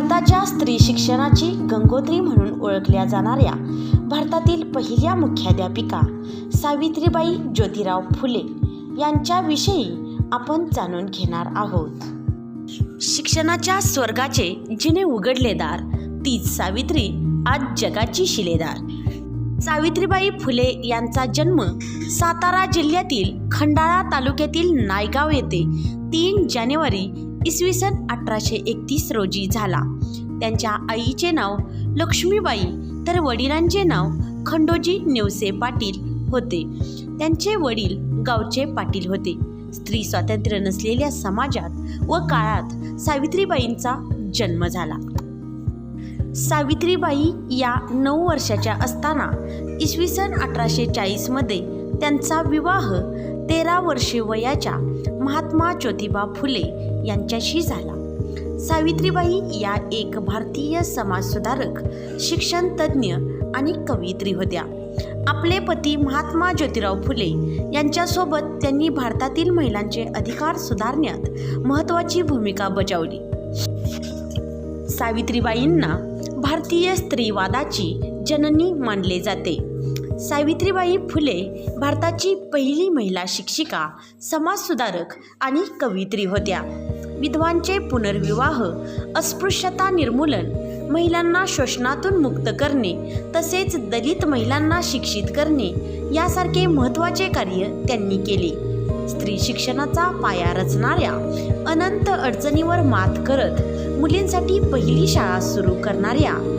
भारताच्या स्त्री शिक्षणाची गंगोत्री म्हणून ओळखल्या जाणाऱ्या भारतातील पहिल्या मुख्याध्यापिका सावित्रीबाई ज्योतिराव फुले यांच्याविषयी आपण जाणून घेणार आहोत. शिक्षणाच्या स्वर्गाचे जिने उघडले दार, तीच सावित्री आज जगाची शिलेदार. सावित्रीबाई फुले यांचा जन्म सातारा जिल्ह्यातील खंडाळा तालुक्यातील नायगाव येथे 3 जानेवारी इसवी सन 1831 रोजी झाला. त्यांच्या आईचे नाव लक्ष्मीबाई तर वडिलांचे नाव खंडोजी नेवसे पाटील होते. त्यांचे वडील गावचे पाटील होते. स्त्री स्वातंत्र्य नसलेल्या समाजात व काळात सावित्रीबाईंचा जन्म झाला. सावित्रीबाई या 9 वर्षाच्या असताना इसवी सन 1840 मध्ये त्यांचा विवाह 13 वर्षे वयाच्या महात्मा ज्योतिबा फुले यांच्याशी झाला. सावित्रीबाई या एक भारतीय समाजसुधारक, शिक्षण तज्ज्ञ आणि कवयित्री होत्या. आपले पती महात्मा ज्योतिराव फुले यांच्यासोबत त्यांनी भारतातील महिलांचे अधिकार सुधारण्यात महत्त्वाची भूमिका बजावली. सावित्रीबाईंना भारतीय स्त्रीवादाची जननी मानले जाते. सावित्रीबाई फुले भारताची पहिली महिला शिक्षिका, समाजसुधारक आणि कवयित्री होत्या. विधवांचे पुनर्विवाह, अस्पृश्यता निर्मूलन, महिलांना शोषणातून मुक्त करणे तसेच दलित महिलांना शिक्षित करणे यासारखे महत्त्वाचे कार्य त्यांनी केले. स्त्री शिक्षणाचा पाया रचणाऱ्या, अनंत अडचणीवर मात करत मुलींसाठी पहिली शाळा सुरू करणाऱ्या